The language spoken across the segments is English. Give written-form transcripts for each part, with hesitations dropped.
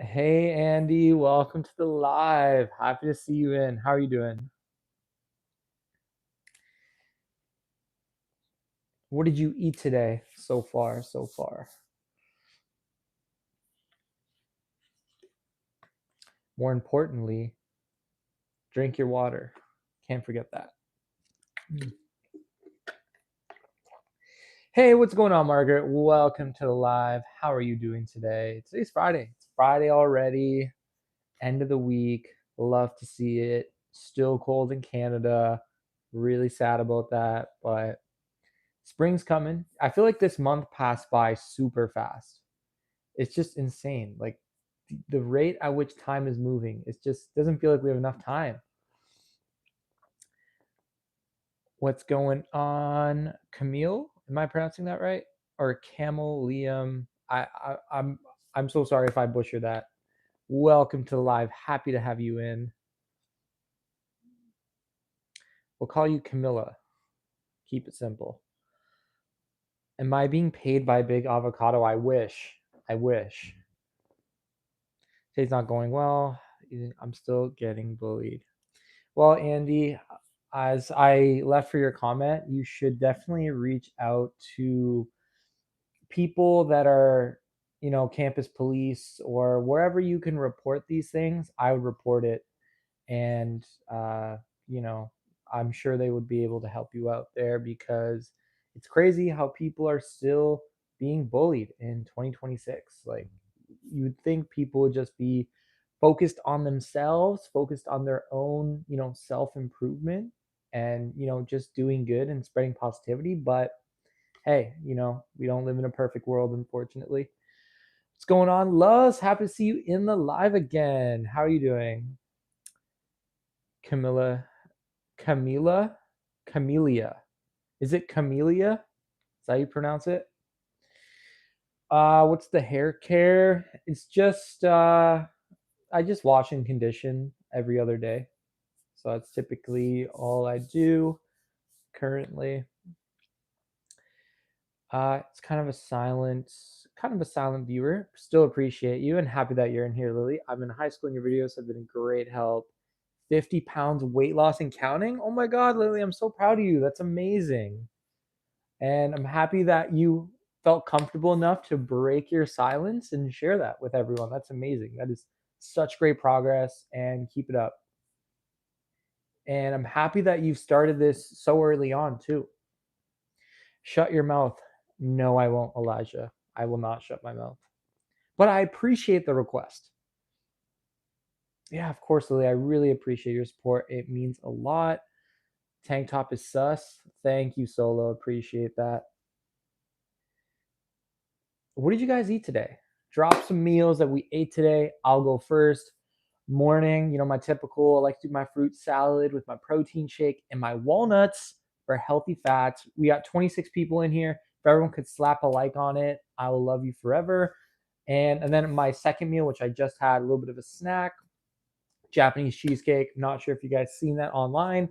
Hey Andy, welcome to the live. Happy to see you in. How are you doing? What did you eat today so far? More importantly, drink your water. Can't forget that. Hey, what's going on, Margaret? Welcome to the live. How are you doing today? Today's Friday. It's Friday already, end of the week. Love to see it. Still cold in Canada. Really sad about that, but spring's coming. I feel like this month passed by super fast. It's just insane. Like the rate at which time is moving, it just doesn't feel like we have enough time. What's going on, Camille? Am I pronouncing that right? Or Camel Liam? I'm so sorry if I butcher that. Welcome to the live. Happy to have you in. We'll call you Camilla. Keep it simple. Am I being paid by Big Avocado? I wish. Today's not going well. I'm still getting bullied. Well, Andy, as I left for your comment, you should definitely reach out to people that are, campus police or wherever you can report these things. I would report it, and you know, I'm sure they would be able to help you out there because it's crazy how people are still being bullied in 2026. Like you would think people would just be focused on themselves, focused on their own, self improvement and, just doing good and spreading positivity. But hey, we don't live in a perfect world, unfortunately. What's going on, Luz? Happy to see you in the live again. How are you doing? Camilla, Camila, Camellia. Is it Camellia? Is that how you pronounce it? What's the hair care? It's just I just wash and condition every other day. So that's typically all I do currently. It's kind of a silent viewer. Still appreciate you and happy that you're in here, Lily. I'm in high school and your videos have been a great help. 50 pounds weight loss and counting. Oh my God, Lily, I'm so proud of you. That's amazing. And I'm happy that you felt comfortable enough to break your silence and share that with everyone. That's amazing. That is such great progress and keep it up. And I'm happy that you've started this so early on, too. Shut your mouth. No, I won't, Elijah. I will not shut my mouth. But I appreciate the request. Yeah, of course, Lily. I really appreciate your support. It means a lot. Tank top is sus. Thank you, Solo. Appreciate that. What did you guys eat today? Drop some meals that we ate today. I'll go first. Morning, my typical, I like to do my fruit salad with my protein shake and my walnuts for healthy fats. We got 26 people in here. If everyone could slap a like on it, I will love you forever. And then my second meal, which I just had, a little bit of a snack, Japanese cheesecake. Not sure if you guys seen that online.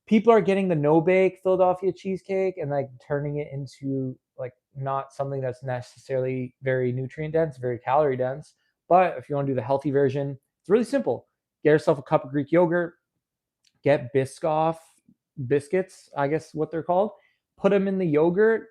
People are getting the no bake Philadelphia cheesecake and like turning it into like not something that's necessarily very nutrient dense, very calorie dense. But if you want to do the healthy version, it's really simple. Get yourself a cup of Greek yogurt, get Biscoff biscuits, I guess what they're called. Put them in the yogurt,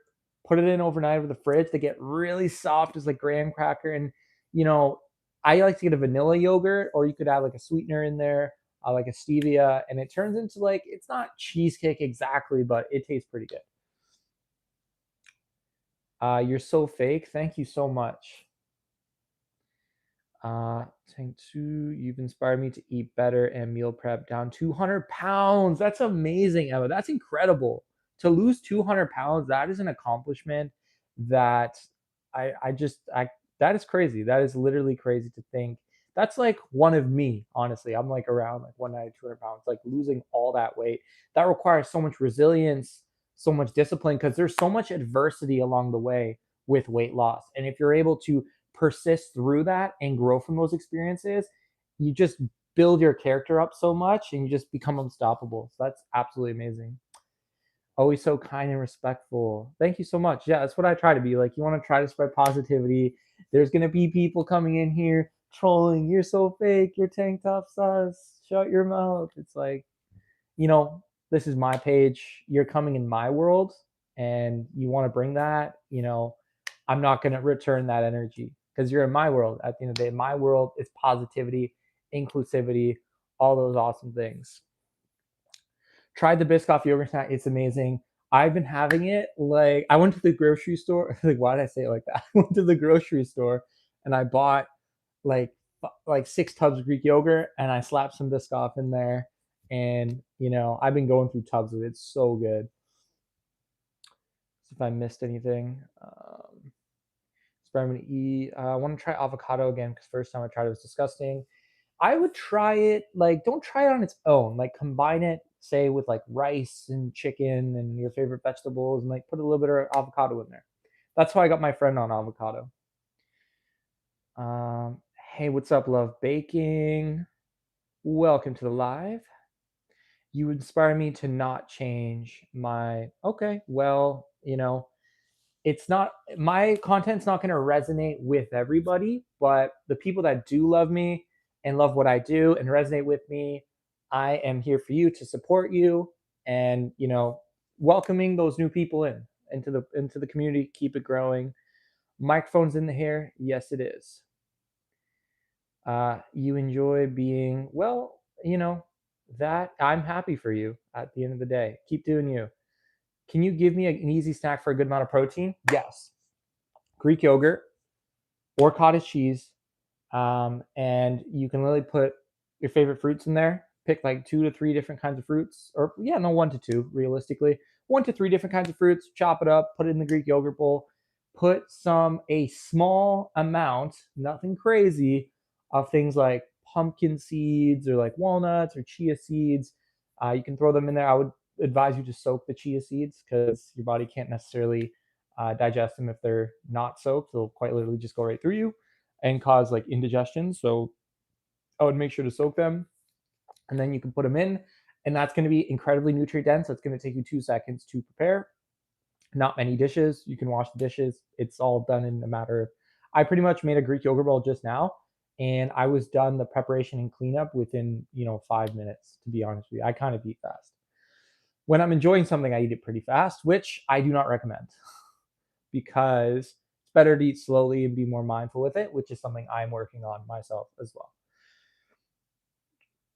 put it in overnight over the fridge. They get really soft as like graham cracker. And, you know, I like to get a vanilla yogurt, or you could add like a sweetener in there, like a stevia, and it turns into like, it's not cheesecake exactly, but it tastes pretty good. You're so fake. Thank you so much. Tank 2, you've inspired me to eat better and meal prep down 200 pounds. That's amazing, Emma. That's incredible. To lose 200 pounds, that is an accomplishment that I that is crazy. That is literally crazy to think. That's like one of me, honestly. I'm like around like 190, 200 pounds, like losing all that weight. That requires so much resilience, so much discipline, because there's so much adversity along the way with weight loss. And if you're able to persist through that and grow from those experiences, you just build your character up so much and you just become unstoppable. So that's absolutely amazing. Always so kind and respectful. Thank you so much. Yeah, that's what I try to be. Like, you want to try to spread positivity. There's gonna be people coming in here trolling. You're so fake. Your tank top sus. Shut your mouth. It's like, you know, this is my page. You're coming in my world, and you want to bring that. I'm not gonna return that energy because you're in my world. At the end of the day, my world is positivity, inclusivity, all those awesome things. Tried the Biscoff yogurt snack. It's amazing. I've been having it like I went to the grocery store. Like, why did I say it like that? I went to the grocery store and I bought like like 6 tubs of Greek yogurt and I slapped some Biscoff in there. And I've been going through tubs of it. It's so good. See if I missed anything. I'm gonna eat. I want to try avocado again because first time I tried it was disgusting. I would try it like don't try it on its own. Like combine it, say with like rice and chicken and your favorite vegetables, and like put a little bit of avocado in there. That's how I got my friend on avocado. Hey, what's up, love baking? Welcome to the live. You inspire me to not change my. Okay, well, it's not my content's not going to resonate with everybody, but the people that do love me and love what I do and resonate with me, I am here for you to support you and welcoming those new people into the community, keep it growing. Microphones in the hair, yes it is. You enjoy being well, that I'm happy for you at the end of the day. Keep doing you. Can you give me an easy snack for a good amount of protein? Yes. Greek yogurt or cottage cheese, and you can literally put your favorite fruits in there. Pick like 2 to 3 different kinds of fruits, or yeah, no, 1 to 2 realistically. 1 to 3 different kinds of fruits. Chop it up, put it in the Greek yogurt bowl. Put a small amount, nothing crazy, of things like pumpkin seeds or like walnuts or chia seeds. You can throw them in there. I would advise you to soak the chia seeds because your body can't necessarily digest them if they're not soaked. They'll quite literally just go right through you and cause like indigestion. So I would make sure to soak them, and then you can put them in, and that's going to be incredibly nutrient dense. It's going to take you 2 seconds to prepare. Not many dishes. You can wash the dishes. It's all done in a matter of. I pretty much made a Greek yogurt bowl just now, and I was done the preparation and cleanup within 5 minutes. To be honest with you, I kind of eat fast. When I'm enjoying something, I eat it pretty fast, which I do not recommend because it's better to eat slowly and be more mindful with it, which is something I'm working on myself as well.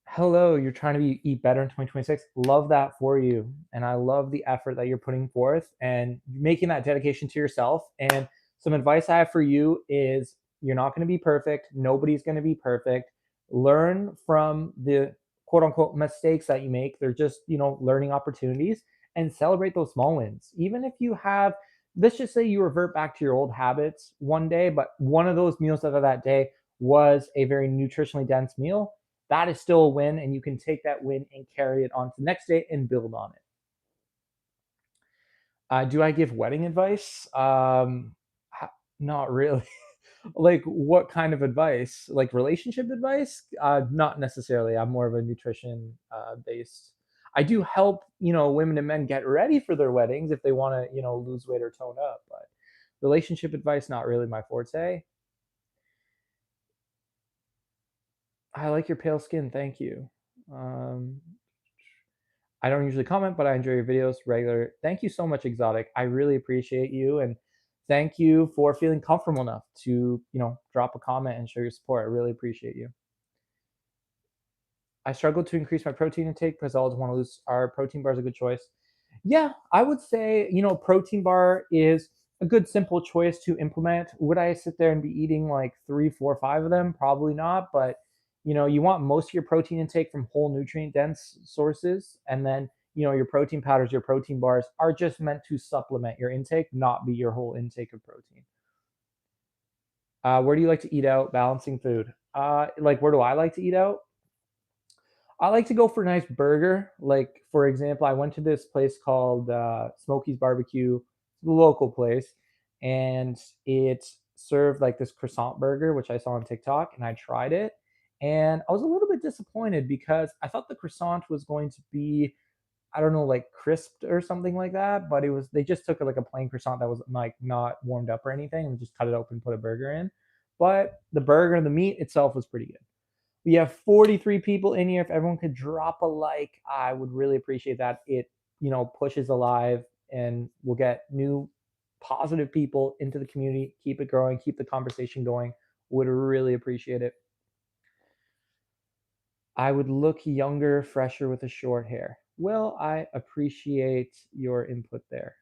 Hello, you're trying to eat better in 2026. Love that for you. And I love the effort that you're putting forth and making that dedication to yourself. And some advice I have for you is you're not going to be perfect. Nobody's going to be perfect. Learn from the quote unquote mistakes that you make. They're just, learning opportunities, and celebrate those small wins. Even if you have, let's just say you revert back to your old habits one day, but one of those meals out of that day was a very nutritionally dense meal, that is still a win, and you can take that win and carry it on to the next day and build on it. Do I give wedding advice? Not really. Like, what kind of advice? Like relationship advice? Not necessarily. I'm more of a nutrition based. I do help women and men get ready for their weddings if they want to lose weight or tone up, but relationship advice not really my forte. I like your pale skin. Thank you. Um, I don't usually comment, but I enjoy your videos regular. Thank you so much, Exotic. I really appreciate you, and thank you for feeling comfortable enough to, drop a comment and show your support. I really appreciate you. I struggle to increase my protein intake because I always want to lose. Are protein bars a good choice? Yeah, I would say, protein bar is a good simple choice to implement. Would I sit there and be eating like 3, 4, 5 of them? Probably not, but you want most of your protein intake from whole nutrient dense sources, and then your protein powders, your protein bars are just meant to supplement your intake, not be your whole intake of protein. Where do you like to eat out? Balancing food. Like where do I like to eat out? I like to go for a nice burger. Like for example, I went to this place called Smokey's Barbecue, the local place, and it served like this croissant burger, which I saw on TikTok, and I tried it, and I was a little bit disappointed because I thought the croissant was going to be, I don't know, like crisped or something like that, but it was, they just took like a plain croissant that was like not warmed up or anything and just cut it open, put a burger in. But the burger and the meat itself was pretty good. We have 43 people in here. If everyone could drop a like, I would really appreciate that. It, pushes alive and we'll get new positive people into the community. Keep it growing, keep the conversation going. Would really appreciate it. I would look younger, fresher with a short hair. Well, I appreciate your input there.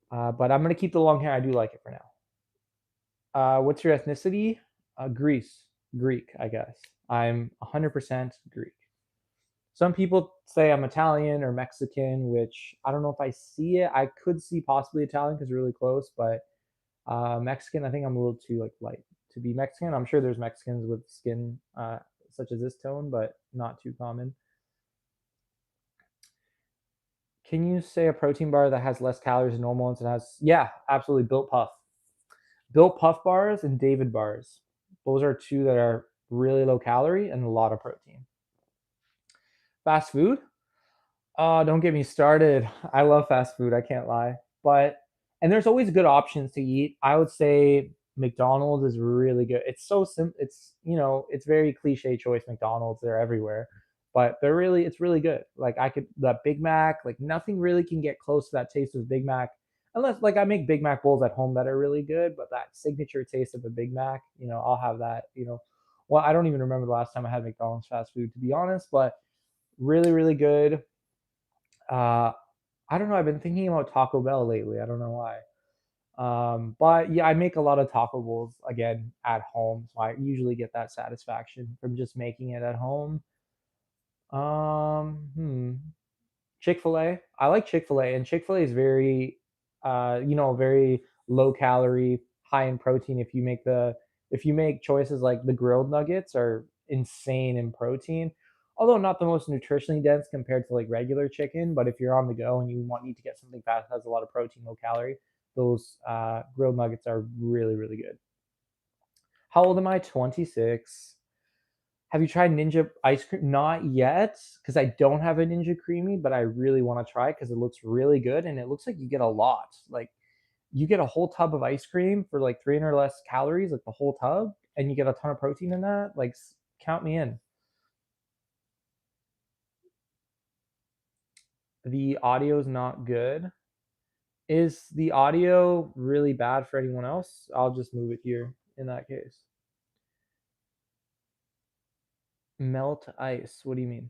But I'm going to keep the long hair. I do like it for now. What's your ethnicity? Greece, Greek, I guess. I'm 100% Greek. Some people say I'm Italian or Mexican, which I don't know if I see it. I could see possibly Italian because we're really close, but Mexican, I think I'm a little too like light to be Mexican. I'm sure there's Mexicans with skin such as this tone, but not too common. Can you say a protein bar that has less calories than normal ones and has? Yeah, absolutely. Built Puff, Built Puff bars, and David bars. Those are two that are really low calorie and a lot of protein. Fast food? Oh, don't get me started. I love fast food. I can't lie. But and there's always good options to eat. I would say McDonald's is really good. It's so simple. It's very cliche choice. McDonald's, they're everywhere, but it's really good. Like I could that Big Mac, like nothing really can get close to that taste of Big Mac, unless like I make Big Mac bowls at home that are really good. But that signature taste of a Big Mac, I'll have that. Well, I don't even remember the last time I had McDonald's fast food to be honest, but really, really good. Uh, I don't know. I've been thinking about Taco Bell lately. I don't know why. But yeah, I make a lot of taco bowls again at home, so I usually get that satisfaction from just making it at home. Hmm. Chick-fil-A. I like Chick-fil-A, and Chick-fil-A is very low calorie, high in protein. If you make choices like the grilled nuggets are insane in protein, although not the most nutritionally dense compared to like regular chicken. But if you're on the go and need to get something fast that has a lot of protein, low calorie, those grilled nuggets are really, really good. How old am I? 26. Have you tried Ninja ice cream? Not yet, because I don't have a Ninja Creamy, but I really want to try because it looks really good and it looks like you get a lot. Like you get a whole tub of ice cream for like 300 less calories, like the whole tub, and you get a ton of protein in that. Like count me in. The audio's not good. Is the audio really bad for anyone else? I'll just move it here in that case. Melt ice. What do you mean?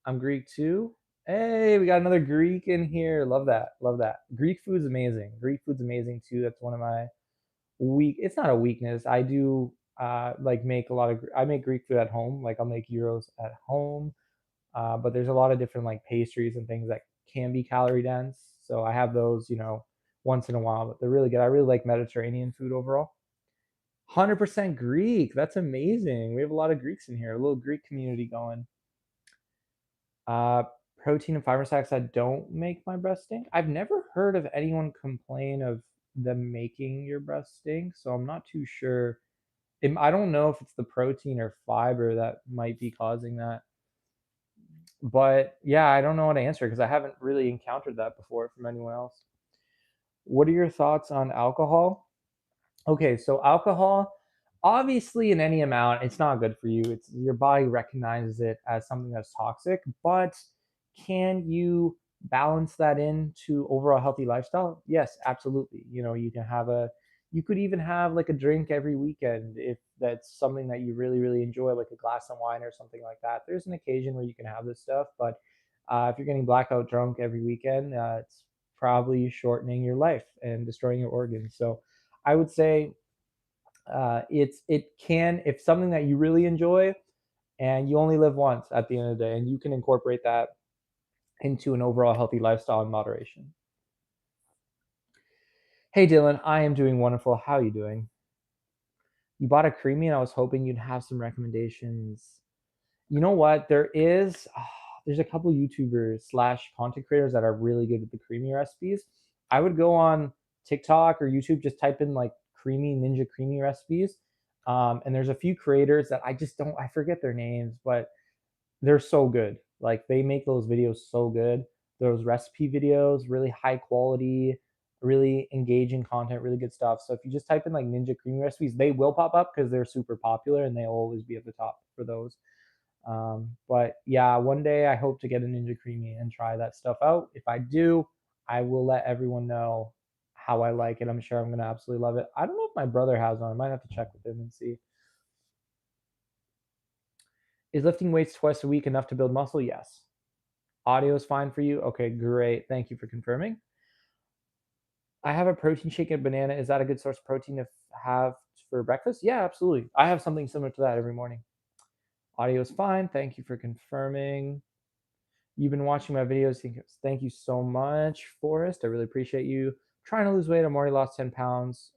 I'm Greek too. Hey, we got another Greek in here. Love that. Love that. Greek food's amazing. Greek food's amazing too. That's one of my it's not a weakness. I do like make a lot of I make Greek food at home. Like I'll make gyros at home. But there's a lot of different like pastries and things that can be calorie dense. So I have those, once in a while, but they're really good. I really like Mediterranean food overall. 100% Greek. That's amazing. We have a lot of Greeks in here. A little Greek community going. Uh, Protein and fiber stacks that don't make my breast stink. I've never heard of anyone complain of them making your breast stink, so I'm not too sure. I don't know if it's the protein or fiber that might be causing that. But yeah, I don't know what to answer because I haven't really encountered that before from anyone else. What are your thoughts on alcohol? Okay, so alcohol, obviously, in any amount, it's not good for you. It's your body recognizes it as something that's toxic, but can you balance that into overall healthy lifestyle? Yes, absolutely. You could even have like a drink every weekend if that's something that you really, really enjoy, like a glass of wine or something like that. There's an occasion where you can have this stuff, but if you're getting blackout drunk every weekend, it's probably shortening your life and destroying your organs. So I would say it can, if something that you really enjoy and you only live once at the end of the day, and you can incorporate that into an overall healthy lifestyle in moderation. Hey Dylan, I am doing wonderful. How are you doing? You bought a creamy, and I was hoping you'd have some recommendations. You know what? There's a couple YouTubers slash content creators that are really good with the creamy recipes. I would go on TikTok or YouTube, just type in like creamy ninja creamy recipes. And there's a few creators that I forget their names, but they're so good. Like they make those videos so good. Those recipe videos, really high quality, really engaging content, really good stuff. So if you just type in like ninja creamy recipes, they will pop up because they're super popular and they always be at the top for those. But yeah, one day I hope to get a Ninja Creamy and try that stuff out. If I do, I will let everyone know how I like it. I'm sure I'm gonna absolutely love it. I don't know if my brother has one. I might have to check with him and see. Is lifting weights twice a week enough to build muscle? Yes. Audio is fine for you? Okay, great. Thank you for confirming. I have a protein shake and banana. Is that a good source of protein to have for breakfast? Yeah, absolutely. I have something similar to that every morning. Audio is fine. Thank you for confirming. You've been watching my videos. Thank you so much, Forrest. I really appreciate you. Trying to lose weight. I'm already lost 10 pounds.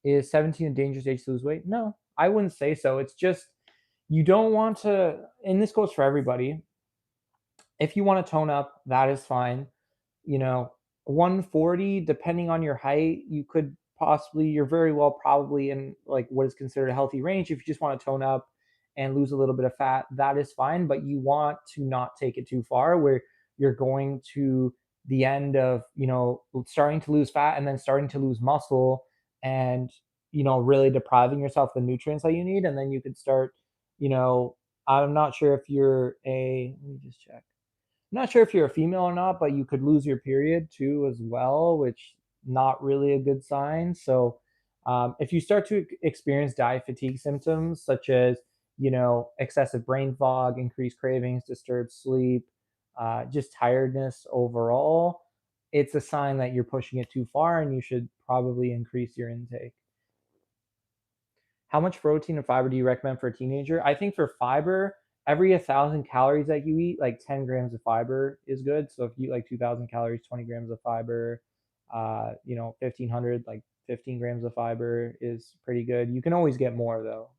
Is 17 a dangerous age to lose weight? No, I wouldn't say so. It's just you don't want to, and this goes for everybody. If you want to tone up, that is fine. You know, 140, depending on your height, you're very well probably in like what is considered a healthy range. If you just want to tone up and lose a little bit of fat, that is fine. But you want to not take it too far where you're going to the end of, starting to lose fat and then starting to lose muscle and, really depriving yourself the nutrients that you need. And then you could start, you know, I'm not sure if let me just check. I'm not sure if you're a female or not, but you could lose your period too as well, which not really a good sign. So, if you start to experience diet fatigue symptoms such as excessive brain fog, increased cravings, disturbed sleep, just tiredness overall, it's a sign that you're pushing it too far, and you should probably increase your intake. How much protein and fiber do you recommend for a teenager? I think for fiber, every 1,000 calories that you eat, like 10 grams of fiber is good. So if you eat like 2,000 calories, 20 grams of fiber, 1,500, like 15 grams of fiber is pretty good. You can always get more though,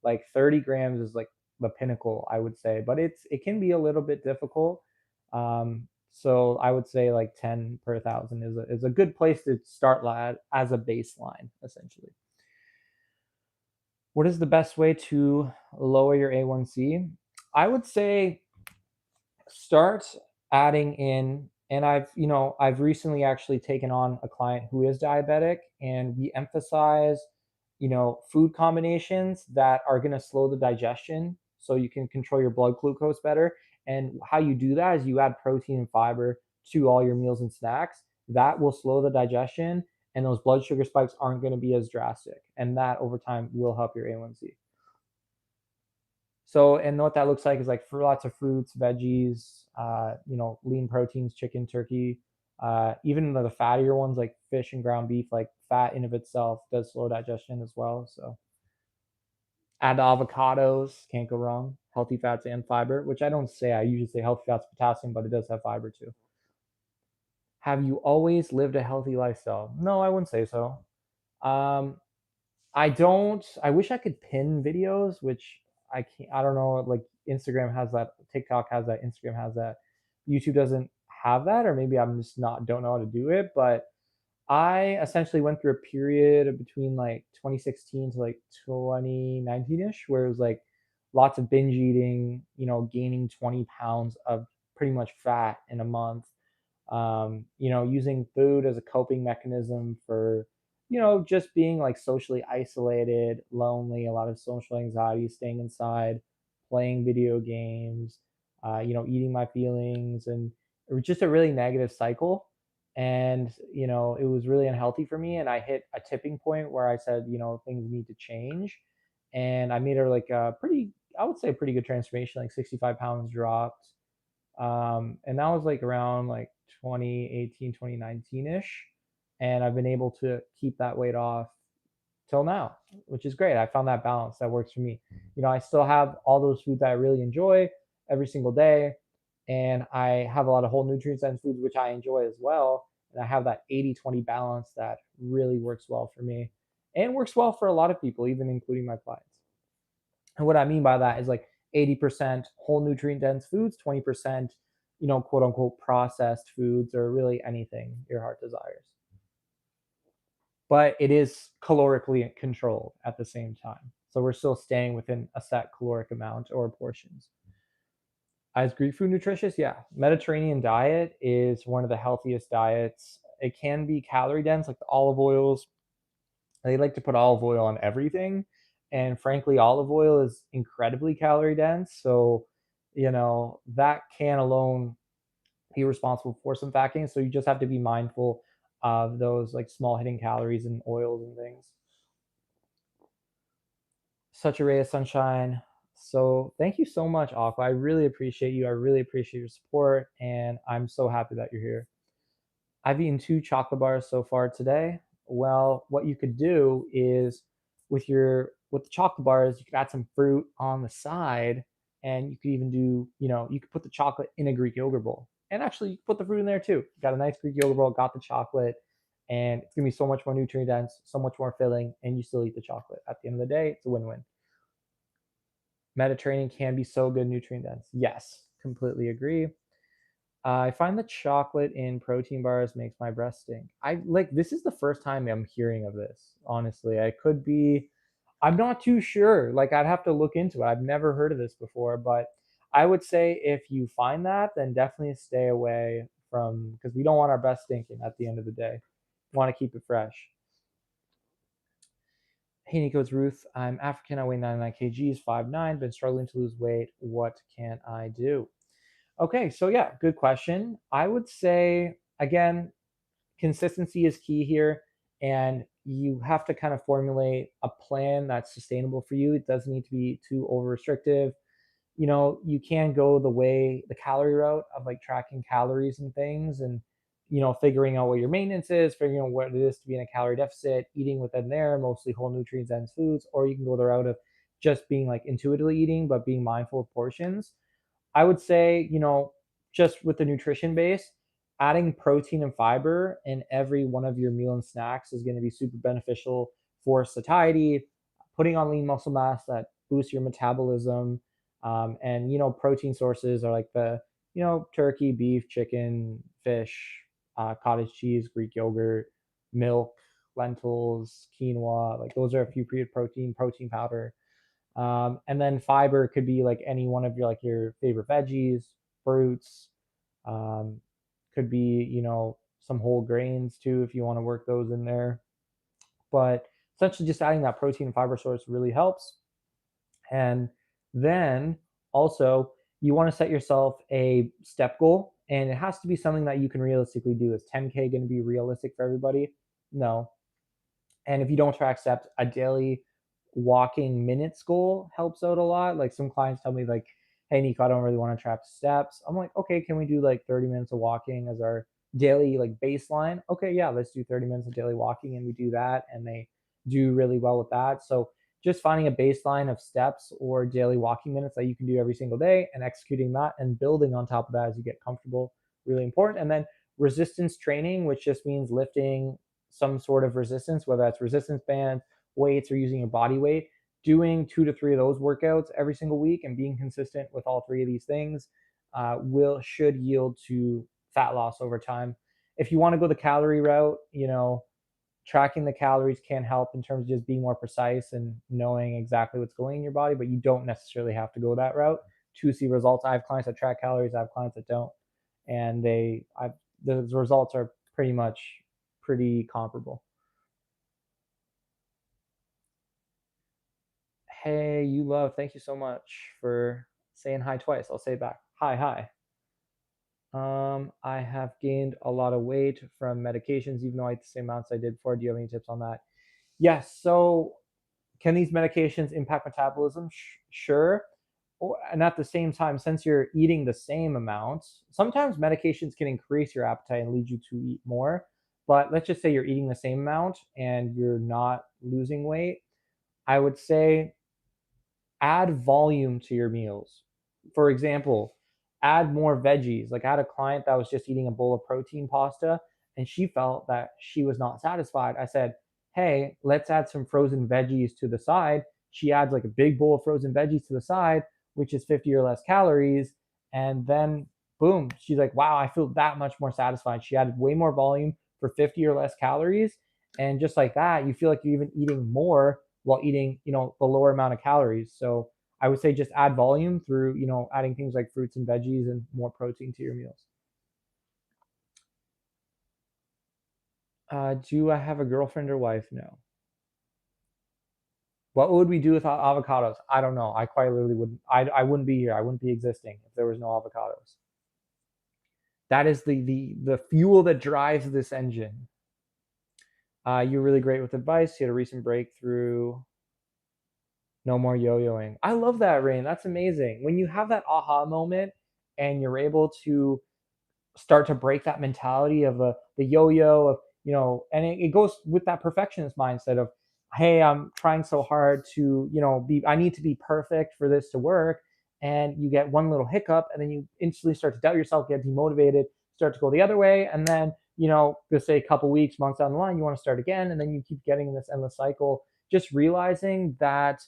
like 30 grams is like the pinnacle, I would say, but it can be a little bit difficult. So I would say like 10 per thousand is a good place to start as a baseline, essentially. What is the best way to lower your A1C? I would say start adding in, and I've recently actually taken on a client who is diabetic, and we emphasize, food combinations that are going to slow the digestion so you can control your blood glucose better. And how you do that is you add protein and fiber to all your meals and snacks. That will slow the digestion, and those blood sugar spikes aren't going to be as drastic. And that over time will help your A1C. So, and what that looks like is like for lots of fruits, veggies, lean proteins, chicken, turkey, even the fattier ones like fish and ground beef, like fat in of itself does slow digestion as well. So add avocados, can't go wrong. Healthy fats and fiber, which I usually say healthy fats, potassium, but it does have fiber too. Have you always lived a healthy lifestyle? No, I wouldn't say so. Um, I don't. I wish I could pin videos, which I can't. I don't know. Like Instagram has that, TikTok has that, Instagram has that. YouTube doesn't have that, or maybe I'm just not don't know how to do it. But I essentially went through a period between like 2016 to like 2019 ish, where it was like lots of binge eating. Gaining 20 pounds of pretty much fat in a month, using food as a coping mechanism for, just being like socially isolated, lonely, a lot of social anxiety, staying inside, playing video games, eating my feelings, and it was just a really negative cycle. And, it was really unhealthy for me. And I hit a tipping point where I said, things need to change. And I made her like I would say a pretty good transformation, like 65 pounds dropped, and that was like around like 2018, 2019 ish. And I've been able to keep that weight off till now, which is great. I found that balance that works for me. I still have all those foods that I really enjoy every single day. And I have a lot of whole nutrient dense foods, which I enjoy as well. And I have that 80-20 balance that really works well for me. and works well for a lot of people, even including my clients. And what I mean by that is like 80% whole nutrient dense foods, 20%, quote unquote processed foods, or really anything your heart desires. But it is calorically controlled at the same time. So we're still staying within a set caloric amount or portions. Is Greek food nutritious? Yeah. Mediterranean diet is one of the healthiest diets. It can be calorie dense, like the olive oils. They like to put olive oil on everything. And frankly, olive oil is incredibly calorie dense. So, that can alone be responsible for some fat gain. So you just have to be mindful of those like small hitting calories and oils and things. Such a ray of sunshine. So thank you so much, Aqua. I really appreciate you. I really appreciate your support, and I'm so happy that you're here. I've eaten 2 chocolate bars so far today. Well, what you could do is with the chocolate bars, you could add some fruit on the side, and you could even do, you could put the chocolate in a Greek yogurt bowl. And actually, you could put the fruit in there too. Got a nice Greek yogurt bowl, got the chocolate, and it's gonna be so much more nutrient dense, so much more filling, and you still eat the chocolate. At the end of the day, it's a win-win. Mediterranean can be so good nutrient dense. Yes, completely agree. I find the chocolate in protein bars makes my breast stink. I like this is the first time I'm hearing of this. Honestly, I'm not too sure. Like I'd have to look into it. I've never heard of this before, but I would say if you find that, then definitely stay away from because we don't want our breast stinking at the end of the day. Want to keep it fresh. Hey Nico, it's Ruth. I'm African. I weigh 99 kgs, 5'9", been struggling to lose weight. What can I do? Okay, so yeah, good question. I would say again, consistency is key here, and you have to kind of formulate a plan that's sustainable for you. It doesn't need to be too over restrictive. You can go the calorie route of like tracking calories and things, and figuring out what your maintenance is, figuring out what it is to be in a calorie deficit, eating within there, mostly whole nutrients dense foods, or you can go the route of just being like intuitively eating, but being mindful of portions. I would say, just with the nutrition base, adding protein and fiber in every one of your meal and snacks is going to be super beneficial for satiety, putting on lean muscle mass that boosts your metabolism. And, protein sources are like turkey, beef, chicken, fish, cottage cheese, Greek yogurt, milk, lentils, quinoa. Like those are a few protein powder, and then fiber could be like any one of your favorite veggies, fruits. Um, could be some whole grains too if you want to work those in there. But essentially, just adding that protein and fiber source really helps. And then also you want to set yourself a step goal, and it has to be something that you can realistically do. Is 10K going to be realistic for everybody? No. And if you don't track steps, a daily walking minutes goal helps out a lot. Like some clients tell me like, hey Nico, I don't really want to track steps. I'm like, okay, can we do like 30 minutes of walking as our daily like baseline? Okay, yeah, let's do 30 minutes of daily walking, and we do that, and they do really well with that. So just finding a baseline of steps or daily walking minutes that you can do every single day and executing that and building on top of that as you get comfortable, really important. And then resistance training, which just means lifting some sort of resistance, whether that's resistance bands, weights, or using your body weight. Doing 2 to 3 of those workouts every single week and being consistent with all 3 of these things should yield to fat loss over time. If you want to go the calorie route, tracking the calories can help in terms of just being more precise and knowing exactly what's going in your body, but you don't necessarily have to go that route to see results. I have clients that track calories, I have clients that don't, and the results are pretty comparable. Hey, you love, thank you so much for saying hi twice. I'll say it back. Hi, hi. I have gained a lot of weight from medications, even though I ate the same amounts I did before. Do you have any tips on that? Yes. So, can these medications impact metabolism? Sure. And at the same time, since you're eating the same amounts, sometimes medications can increase your appetite and lead you to eat more. But let's just say you're eating the same amount and you're not losing weight. I would say add volume to your meals. For example, add more veggies. Like I had a client that was just eating a bowl of protein pasta and she felt that she was not satisfied. I said, hey, let's add some frozen veggies to the side. She adds like a big bowl of frozen veggies to the side, which is 50 or less calories. And then boom, she's like, wow, I feel that much more satisfied. She added way more volume for 50 or less calories. And just like that, you feel like you're even eating more while eating, the lower amount of calories. So I would say just add volume through, adding things like fruits and veggies and more protein to your meals. Do I have a girlfriend or wife? No. What would we do without avocados? I don't know. I quite literally wouldn't. I wouldn't be here. I wouldn't be existing if there was no avocados. That is the fuel that drives this engine. You're really great with advice. You had a recent breakthrough. No more yo-yoing. I love that, Rain. That's amazing. When you have that aha moment and you're able to start to break that mentality of the yo-yo of, and it goes with that perfectionist mindset of, hey, I'm trying so hard to, I need to be perfect for this to work. And you get one little hiccup and then you instantly start to doubt yourself, get demotivated, start to go the other way. And then, let's say a couple weeks, months down the line, you want to start again. And then you keep getting in this endless cycle, just realizing that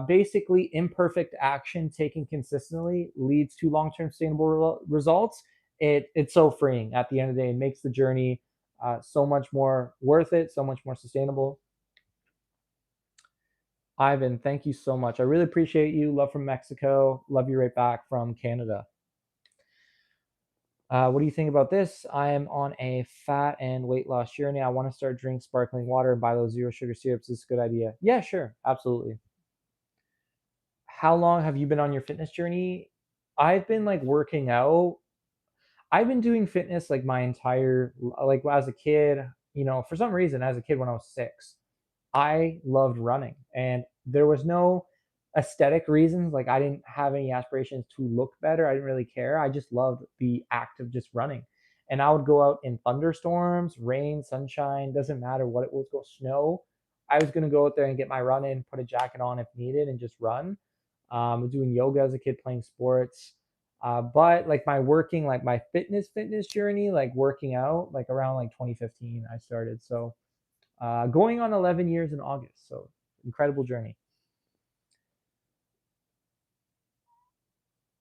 basically imperfect action taken consistently leads to long-term sustainable results. It's so freeing at the end of the day. It makes the journey so much more worth it, so much more sustainable. Ivan, thank you so much. I really appreciate you. Love from Mexico. Love you right back from Canada. What do you think about this? I am on a fat and weight loss journey. I want to start drinking sparkling water and buy those zero sugar syrups. This is a good idea. Yeah, sure. Absolutely. How long have you been on your fitness journey? I've been like working out. I've been doing fitness like my entire, like as a kid, for some reason as a kid when I was 6, I loved running and there was no aesthetic reasons. Like I didn't have any aspirations to look better. I didn't really care. I just loved the act of just running. And I would go out in thunderstorms, rain, sunshine, doesn't matter what it was, go snow. I was going to go out there and get my run in, put a jacket on if needed and just run. Doing yoga as a kid, playing sports. But like my working, like my fitness journey, like working out, like around like 2015, I started. So going on 11 years in August. So incredible journey.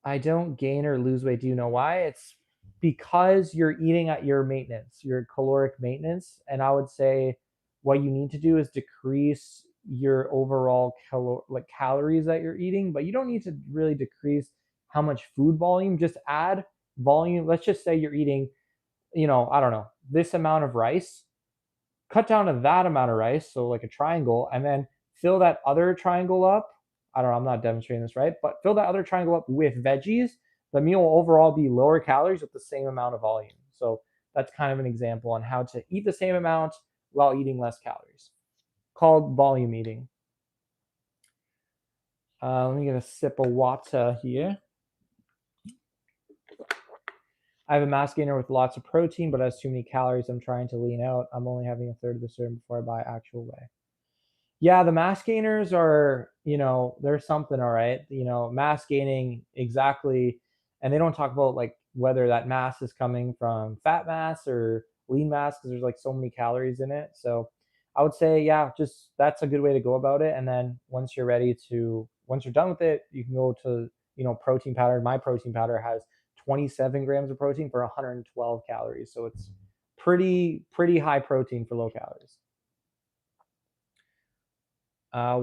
I don't gain or lose weight. Do you know why? It's because you're eating at your maintenance, your caloric maintenance. And I would say what you need to do is decrease your overall calories that you're eating, but you don't need to really decrease how much food volume. Just add volume. Let's just say you're eating, I don't know, this amount of rice. Cut down to that amount of rice, so like a triangle, and then fill that other triangle up. I don't know, I'm not demonstrating this right, but fill that other triangle up with veggies. The meal will overall be lower calories with the same amount of volume. So that's kind of an example on how to eat the same amount while eating less calories, called volume eating. Let me get a sip of water here. I have a mass gainer with lots of protein, but has too many calories. I'm trying to lean out. I'm only having a third of the serving before I buy actual whey. Yeah, the mass gainers are, there's something, all right. Mass gaining exactly, and they don't talk about like whether that mass is coming from fat mass or lean mass because there's like so many calories in it. So I would say, yeah, just that's a good way to go about it. And then once you're done with it, you can go to, protein powder. My protein powder has 27 grams of protein for 112 calories. So it's pretty high protein for low calories.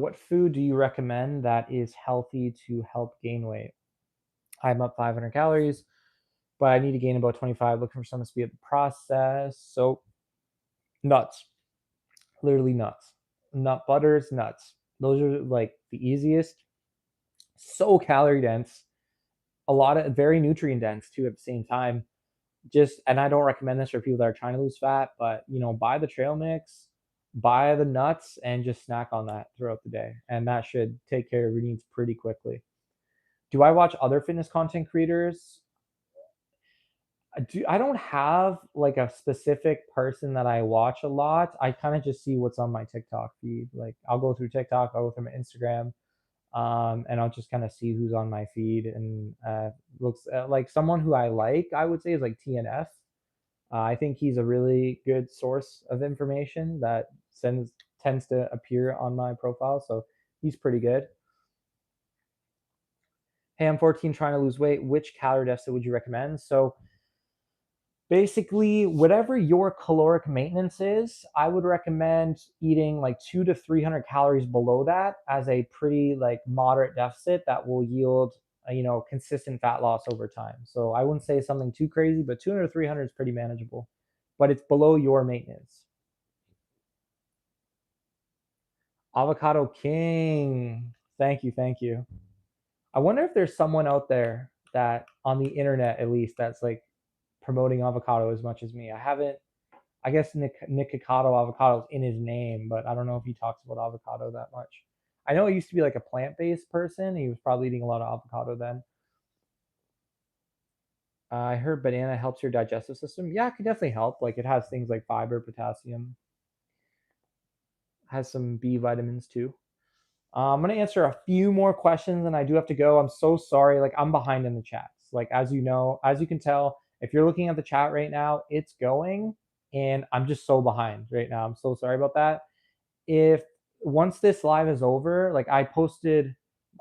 What food do you recommend that is healthy to help gain weight? I'm up 500 calories, but I need to gain about 25. Looking for something to speed up the process. So nuts, literally nuts, nut butters, nuts. Those are like the easiest. So calorie dense, a lot of very nutrient dense too at the same time. And I don't recommend this for people that are trying to lose fat, but buy the trail mix, buy the nuts, and just snack on that throughout the day, and that should take care of your needs pretty quickly. Do I watch other fitness content creators? I don't have like a specific person that I watch a lot. I kind of just see what's on my TikTok feed. Like I'll go through TikTok, I'll go through my Instagram, and I'll just kind of see who's on my feed. And looks like someone who I like, I would say, is like TNF. I think he's a really good source of information that tends to appear on my profile, so he's pretty good. Hey, I'm 14, trying to lose weight. Which calorie deficit would you recommend? So basically, whatever your caloric maintenance is, I would recommend eating like 200 to 300 calories below that as a pretty like moderate deficit that will yield consistent fat loss over time. So I wouldn't say something too crazy, but 200 to 300 is pretty manageable, but it's below your maintenance. Avocado King. Thank you, thank you. I wonder if there's someone out there that on the internet at least that's like promoting avocado as much as me. I haven't. I guess Nick Avocado is in his name, but I don't know if he talks about avocado that much. I know he used to be like a plant-based person. He was probably eating a lot of avocado then. I heard banana helps your digestive system. Yeah, it could definitely help. Like it has things like fiber, potassium, has some B vitamins too. I'm gonna answer a few more questions, and I do have to go. I'm so sorry. Like I'm behind in the chats. Like as you know, as you can tell, if you're looking at the chat right now, it's going, and I'm just so behind right now. I'm so sorry about that. If once this live is over, like I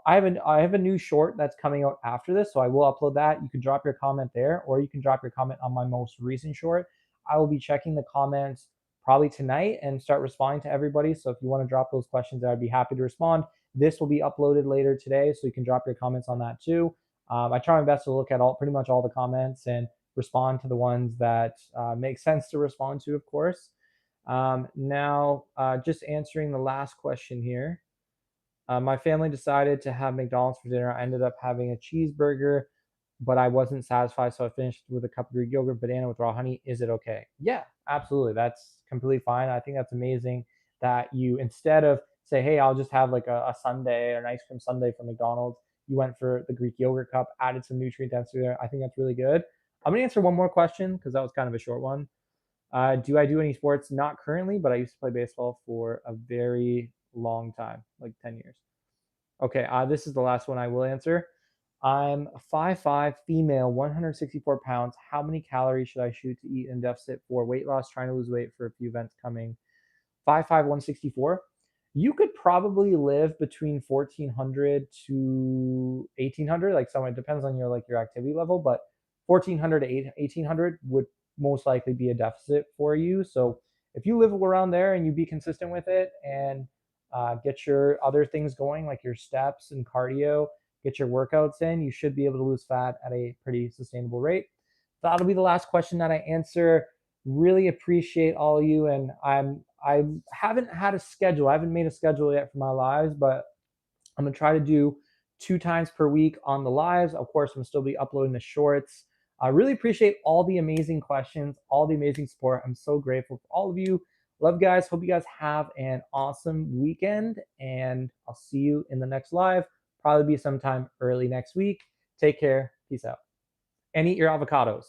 have a new short that's coming out after this, so I will upload that. You can drop your comment there, or you can drop your comment on my most recent short. I will be checking the comments probably tonight and start responding to everybody. So if you want to drop those questions, I'd be happy to respond. This will be uploaded later today, so you can drop your comments on that too. I try my best to look at pretty much all the comments and respond to the ones that make sense to respond to, of course. Now, just answering the last question here. My family decided to have McDonald's for dinner. I ended up having a cheeseburger, but I wasn't satisfied, so I finished with a cup of Greek yogurt, banana with raw honey. Is it okay? Yeah, absolutely. That's completely fine. I think that's amazing that you, instead of say, hey, I'll just have like a sundae or an ice cream sundae from McDonald's, you went for the Greek yogurt cup, added some nutrient density there. I think that's really good. I'm gonna answer one more question because that was kind of a short one. Do I do any sports? Not currently, but I used to play baseball for a very long time, like 10 years. Okay, this is the last one I will answer. I'm 5'5", female, 164 pounds. How many calories should I shoot to eat in deficit for weight loss, trying to lose weight for a few events coming? 5'5", 164. You could probably live between 1400 to 1800. Like it depends on your activity level, but 1400 to 1800 would most likely be a deficit for you. So if you live around there and you be consistent with it and get your other things going, like your steps and cardio, get your workouts in, you should be able to lose fat at a pretty sustainable rate. That'll be the last question that I answer. Really appreciate all of you, and I haven't had a schedule. I haven't made a schedule yet for my lives, but I'm gonna try to do 2 times per week on the lives. Of course, I'm gonna still be uploading the shorts. I really appreciate all the amazing questions, all the amazing support. I'm so grateful for all of you. Love you guys. Hope you guys have an awesome weekend, and I'll see you in the next live. Probably be sometime early next week. Take care. Peace out. And eat your avocados.